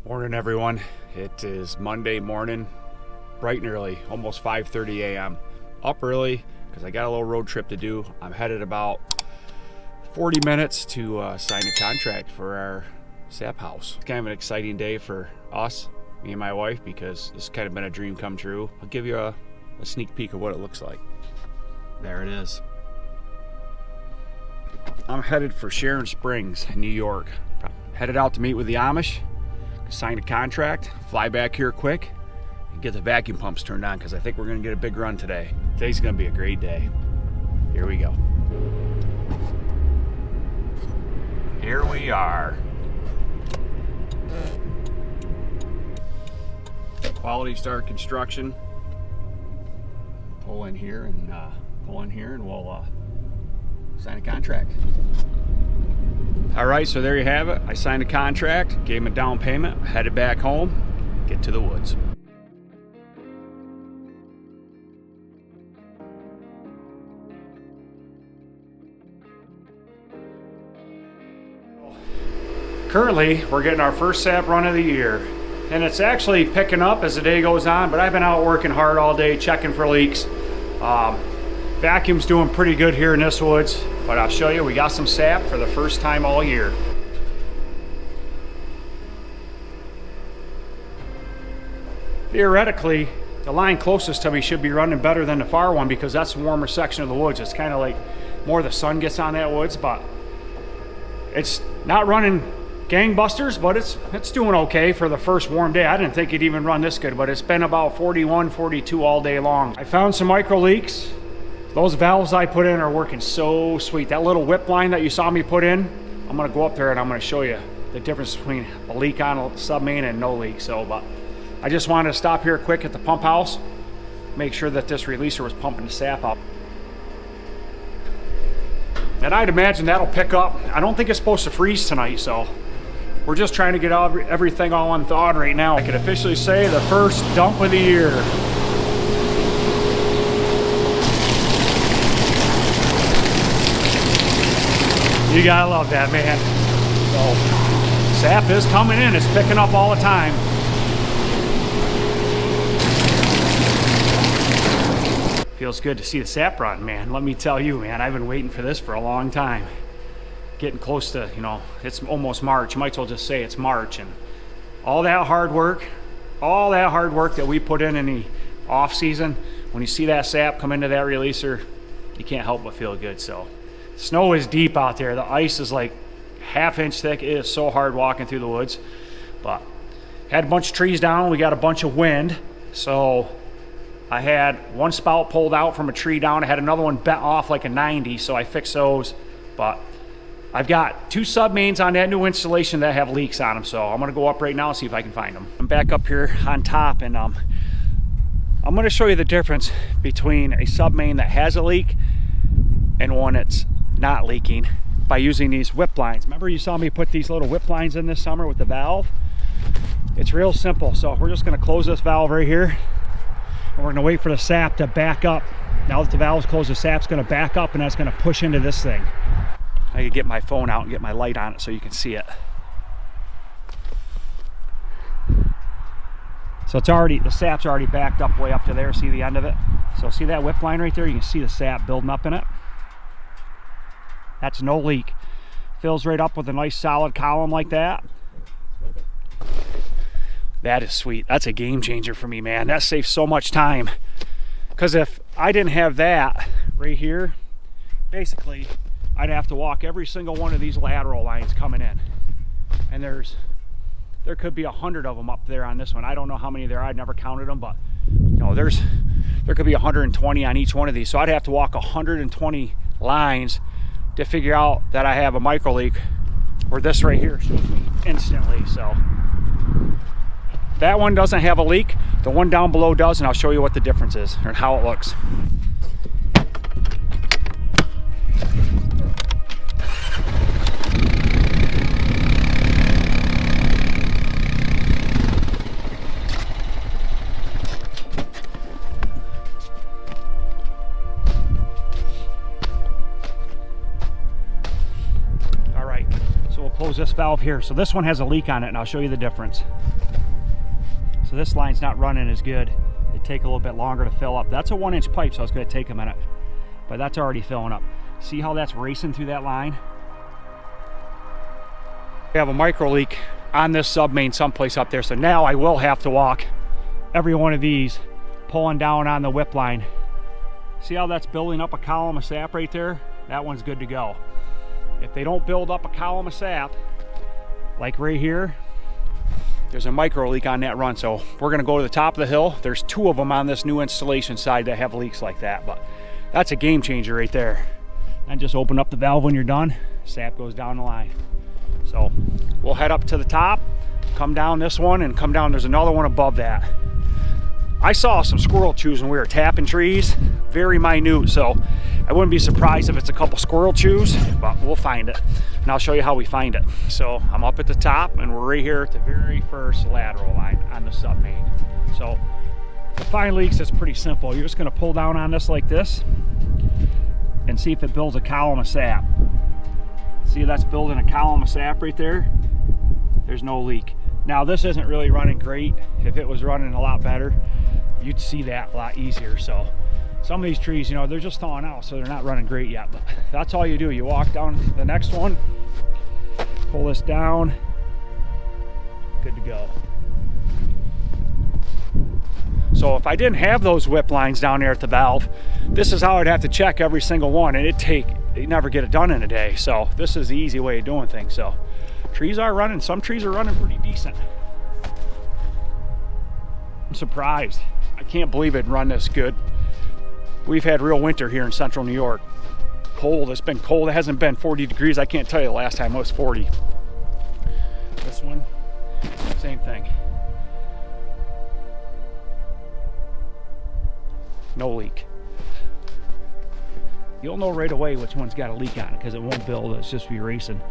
Morning, everyone. It is Monday morning, bright and early, almost 5:30 a.m. Up early because I got a little road trip to do. I'm headed about 40 minutes to sign a contract for our Sap House. It's kind of an exciting day for us, me and my wife, because this has kind of been a dream come true. I'll give you a sneak peek of what it looks like. There it is. I'm headed for Sharon Springs, New York. Headed out to meet with the Amish, sign a contract, fly back here quick, and get the vacuum pumps turned on because I think we're going to get a big run today. Today's going to be a great day. Here we go. Here we are. Quality Start Construction. Pull in here and we'll sign a contract. All right, so there you have it. I signed a contract, gave him a down payment, headed back home, get to the woods. Currently, we're getting our first sap run of the year, and it's actually picking up as the day goes on, but I've been out working hard all day checking for leaks. Vacuum's doing pretty good here in this woods, but I'll show you, we got some sap for the first time all year. Theoretically, the line closest to me should be running better than the far one because that's the warmer section of the woods. It's kind of like more the sun gets on that woods, but it's not running gangbusters, but it's doing okay for the first warm day. I didn't think it'd even run this good, but it's been about 41, 42 all day long. I found some micro leaks. Those valves I put in are working so sweet. That little whip line that you saw me put in, I'm gonna go up there and I'm gonna show you the difference between a leak on a submain and no leak. But I just wanted to stop here quick at the pump house, make sure that this releaser was pumping the sap up. And I'd imagine that'll pick up. I don't think it's supposed to freeze tonight, so we're just trying to get everything all unthawed right now. I can officially say the first dump of the year. You gotta love that, man. So, sap is coming in. It's picking up all the time. Feels good to see the sap run, man. Let me tell you, man, I've been waiting for this for a long time. Getting close to, it's almost March. You might as well just say it's March. And all that hard work that we put in the off season, when you see that sap come into that releaser, you can't help but feel good. So, snow is deep out there. The ice is like half-inch thick. It is so hard walking through the woods. But had a bunch of trees down. We got a bunch of wind. So I had one spout pulled out from a tree down. I had another one bent off like a 90, so I fixed those. But I've got two submains on that new installation that have leaks on them. So I'm gonna go up right now and see if I can find them. I'm back up here on top, and I'm gonna show you the difference between a submain that has a leak and one that's not leaking by using these whip lines. Remember you saw me put these little whip lines in this summer with the valve? It's real simple. So we're just gonna close this valve right here, and we're gonna wait for the sap to back up. Now that the valve's closed, the sap's gonna back up and that's gonna push into this thing. I can get my phone out and get my light on it so you can see it. So the sap's already backed up way up to there. See the end of it? So see that whip line right there? You can see the sap building up in it. That's no leak. Fills right up with a nice solid column like that. That is sweet. That's a game changer for me, man. That saves so much time. Because if I didn't have that right here, basically I'd have to walk every single one of these lateral lines coming in. And there could be 100 of them up there on this one. I don't know how many there are. I've never counted them, but there could be 120 on each one of these. So I'd have to walk 120 lines to figure out that I have a micro leak, or this right here shows me instantly. So that one doesn't have a leak. The one down below does, and I'll show you what the difference is and how it looks. close this valve here. So this one has a leak on it, and I'll show you the difference. So this line's not running as good. It take a little bit longer to fill up. That's a 1-inch pipe, so it's going to take a minute, but that's already filling up. See how that's racing through that line? We have a micro leak on this submain someplace up there, so now I will have to walk every one of these, pulling down on the whip line. See how that's building up a column of sap right there? That one's good to go. If they don't build up a column of sap, like right here, there's a micro leak on that run. So we're gonna go to the top of the hill. There's 2 of them on this new installation side that have leaks like that, but that's a game changer right there. And just open up the valve when you're done, sap goes down the line. So we'll head up to the top, come down this one, and come down, there's another one above that. I saw some squirrel chews when we were tapping trees, very minute, so I wouldn't be surprised if it's a couple squirrel chews, but we'll find it. And I'll show you how we find it. So I'm up at the top, and we're right here at the very first lateral line on the submain. So to find leaks, it's pretty simple. You're just gonna pull down on this like this, and see if it builds a column of sap. See, that's building a column of sap right there. There's no leak. Now this isn't really running great. If it was running a lot better, you'd see that a lot easier. So some of these trees, you know, they're just thawing out, so they're not running great yet, but that's all you do. You walk down the next one, pull this down, good to go. So if I didn't have those whip lines down there at the valve, this is how I'd have to check every single one, and you never get it done in a day. So this is the easy way of doing things. So trees are running, some trees are running pretty decent. I'm surprised. I can't believe it'd run this good. We've had real winter here in central New York. Cold, it's been cold. It hasn't been 40 degrees. I can't tell you the last time it was 40. This one, same thing. No leak. You'll know right away which one's got a leak on it because it won't build, it's just be racing.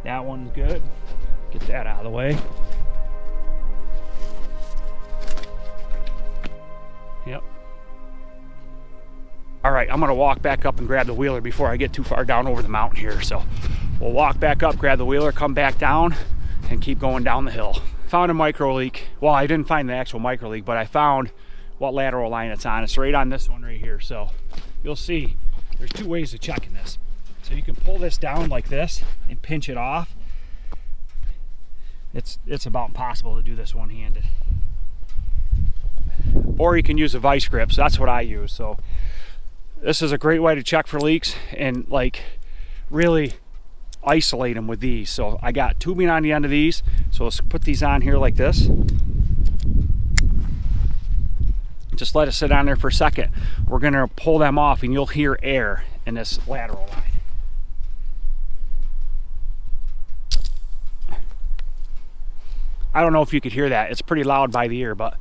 That one's good. Get that out of the way. Yep. All right, I'm gonna walk back up and grab the wheeler before I get too far down over the mountain here. So we'll walk back up, grab the wheeler, come back down, and keep going down the hill. Found a micro leak. Well, I didn't find the actual micro leak, but I found what lateral line it's on. It's right on this one right here. So you'll see there's 2 ways of checking this. So you can pull this down like this and pinch it off. It's about impossible to do this one-handed. Or you can use a vice grip. So that's what I use. So this is a great way to check for leaks and like really isolate them with these. So I got tubing on the end of these. So let's put these on here like this. Just let it sit on there for a second. We're gonna pull them off and you'll hear air in this lateral line. I don't know if you could hear that. It's pretty loud by the ear, but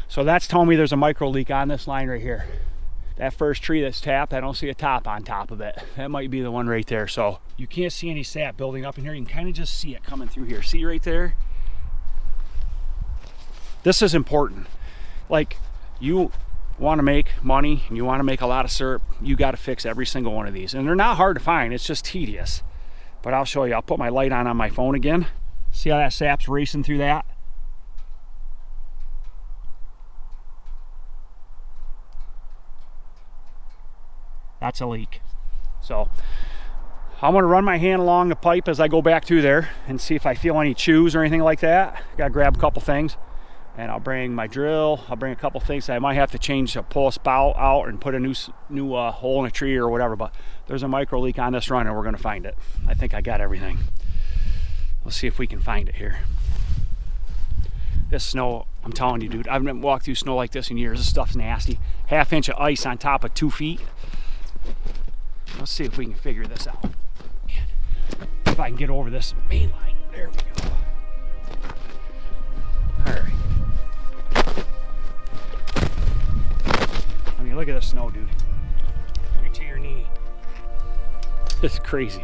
so that's telling me there's a micro leak on this line right here. That first tree that's tapped, I don't see a top on top of it. That might be the one right there. So you can't see any sap building up in here. You can kind of just see it coming through here. See right there? This is important. Like, you want to make money and you want to make a lot of syrup, you got to fix every single one of these. And they're not hard to find, it's just tedious. But I'll show you. I'll put my light on my phone again. See how that sap's racing through that? That's a leak. So I'm gonna run my hand along the pipe as I go back through there and see if I feel any chews or anything like that. Gotta grab a couple things, and I'll bring my drill. I'll bring a couple things. I might have to change, pull a spout out and put a new hole in a tree or whatever, but there's a micro leak on this run and we're gonna find it. I think I got everything. Let's see if we can find it here. This snow, I'm telling you, dude, I've never walked through snow like this in years. This stuff's nasty. 1/2 inch of ice on top of 2 feet. Let's see if we can figure this out. If I can get over this main line. There we go. All right. I mean, look at the snow, dude. Right to your knee. It's crazy.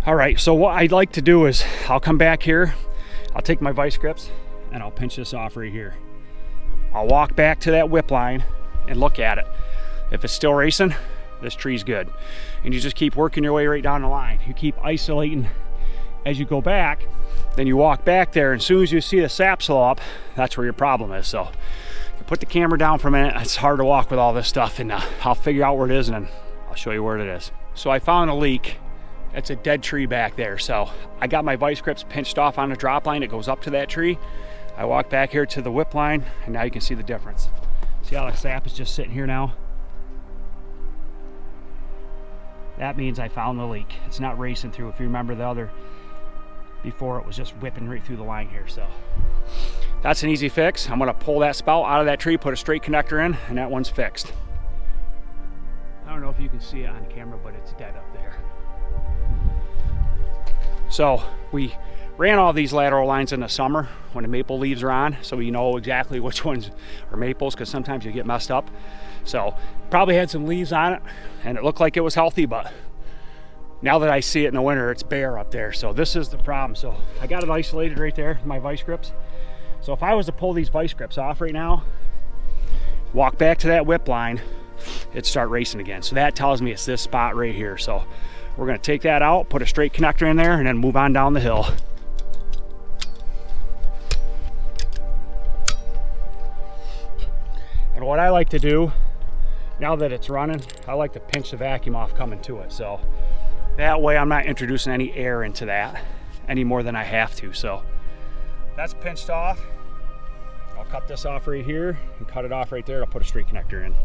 All right, so what I'd like to do is I'll come back here, I'll take my vice grips, and I'll pinch this off right here. I'll walk back to that whip line and look at it. If it's still racing, this tree's good. And you just keep working your way right down the line. You keep isolating as you go back, then you walk back there, and as soon as you see the sap slow up, that's where your problem is. So you put the camera down for a minute. It's hard to walk with all this stuff, and I'll figure out where it is, and then I'll show you where it is. So I found a leak. It's a dead tree back there. So I got my vice grips pinched off on the drop line. It goes up to that tree. I walk back here to the whip line, and now you can see the difference. See how the sap is just sitting here now? That means I found the leak. It's not racing through. If you remember the other, before it was just whipping right through the line here. So that's an easy fix. I'm gonna pull that spout out of that tree, put a straight connector in, and that one's fixed. I don't know if you can see it on camera, but it's dead up there. So we ran all these lateral lines in the summer when the maple leaves are on, so we know exactly which ones are maples, because sometimes you get messed up. So probably had some leaves on it and it looked like it was healthy, but now that I see it in the winter, it's bare up there. So this is the problem. So I got it isolated right there, my vice grips. So if I was to pull these vice grips off right now, walk back to that whip line, it'd start racing again. So that tells me it's this spot right here. So we're gonna take that out, put a straight connector in there, and then move on down the hill. And what I like to do, now that it's running, I like to pinch the vacuum off coming to it. So that way I'm not introducing any air into that any more than I have to. So that's pinched off. I'll cut this off right here and cut it off right there. I'll put a straight connector in.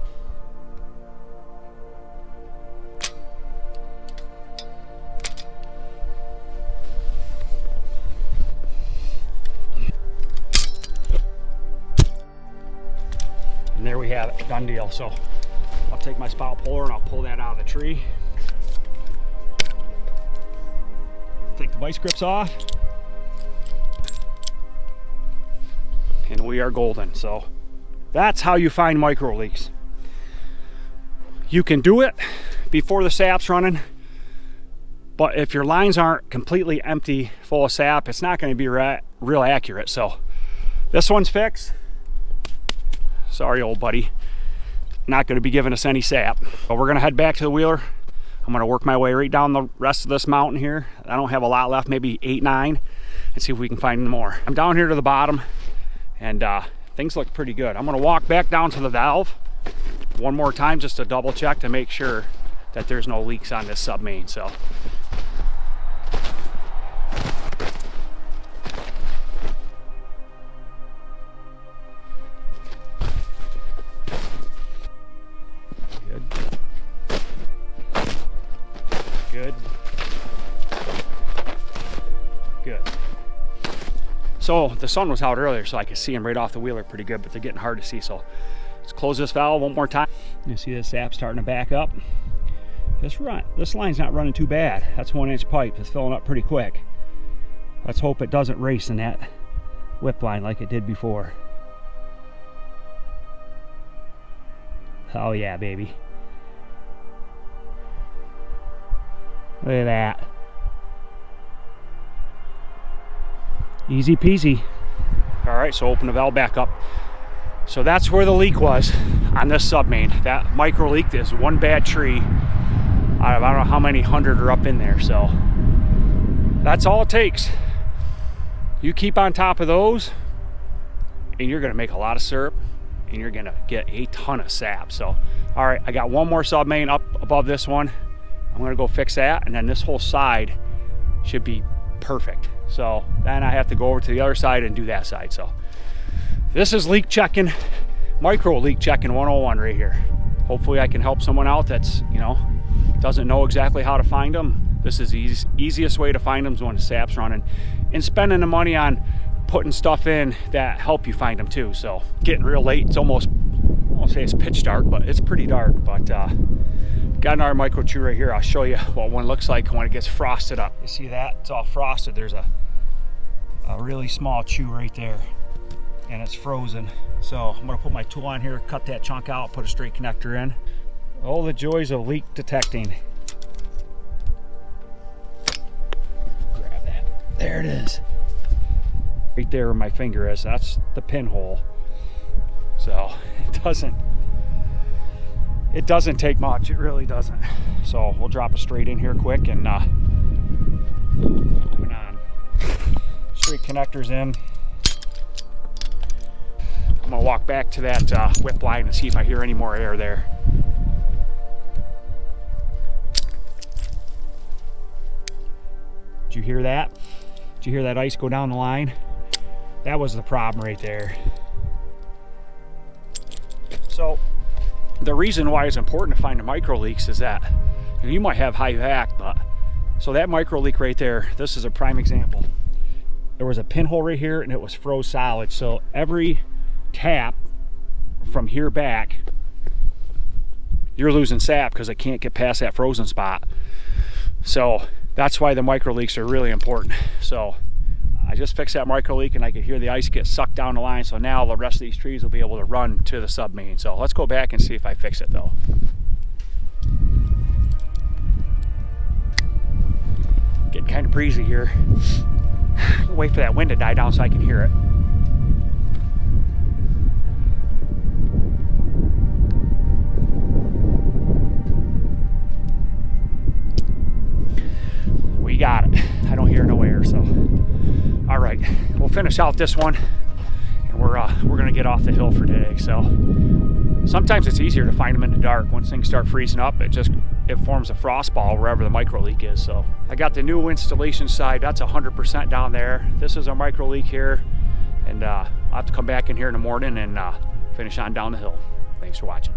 And there we have it, done deal. So I'll take my spout puller and I'll pull that out of the tree. Take the vice grips off. And we are golden. So that's how you find micro leaks. You can do it before the sap's running, but if your lines aren't completely empty, full of sap, it's not going to be real accurate. So this one's fixed. Sorry, old buddy. Not going to be giving us any sap. But we're going to head back to the wheeler. I'm going to work my way right down the rest of this mountain here. I don't have a lot left, maybe 8, 9, and see if we can find more. I'm down here to the bottom, and things look pretty good. I'm going to walk back down to the valve one more time just to double check to make sure that there's no leaks on this submain. So good. So the sun was out earlier, so I could see them right off the wheeler pretty good, but they're getting hard to see. So let's close this valve one more time. You see this sap starting to back up. This line's not running too bad. That's 1-inch pipe. It's filling up pretty quick. Let's hope it doesn't race in that whip line like it did before. Oh yeah, baby. Look at that. Easy peasy. All right, so open the valve back up. So that's where the leak was on this submain. That micro leak is one bad tree out of I don't know how many hundred are up in there. So that's all it takes. You keep on top of those and you're gonna make a lot of syrup and you're gonna get a ton of sap. So, all right, I got one more submain up above this one. I'm gonna go fix that, and then this whole side should be perfect. So then I have to go over to the other side and do that side. So this is leak checking, micro leak checking 101 right here. Hopefully I can help someone out that's, you know, doesn't know exactly how to find them. This is the easiest way to find them is when the sap's running, and spending the money on putting stuff in that help you find them too. So getting real late. It's almost, I won't say it's pitch dark, but it's pretty dark. But got another micro chew right here. I'll show you what one looks like when it gets frosted up. You see that? It's all frosted. There's a really small chew right there, and it's frozen. So I'm gonna put my tool on here, cut that chunk out, put a straight connector in. All the joys of leak detecting. Grab that. There it is. right there where my finger is, that's the pinhole. So it doesn't take much, it really doesn't. So we'll drop it straight in here quick and moving on. Straight connectors in. I'm gonna walk back to that whip line and see if I hear any more air there. Did you hear that? Did you hear that ice go down the line? That was the problem right there. So the reason why it's important to find the micro leaks is that you might have high vac, but so that micro leak right there, this is a prime example. There was a pinhole right here and it was froze solid. So every tap from here back, you're losing sap because it can't get past that frozen spot. So that's why the micro leaks are really important. So I just fixed that micro leak and I could hear the ice get sucked down the line. So now the rest of these trees will be able to run to the submain. So let's go back and see if I fix it though. Getting kind of breezy here. Wait for that wind to die down so I can hear it. We got it. I don't hear no air, so. All right, we'll finish out this one and we're gonna get off the hill for today. So sometimes it's easier to find them in the dark. Once things start freezing up, it forms a frost ball wherever the micro leak is. So I got the new installation side, that's 100% down there. This is our micro leak here, and I'll have to come back in here in the morning and finish on down the hill. Thanks for watching.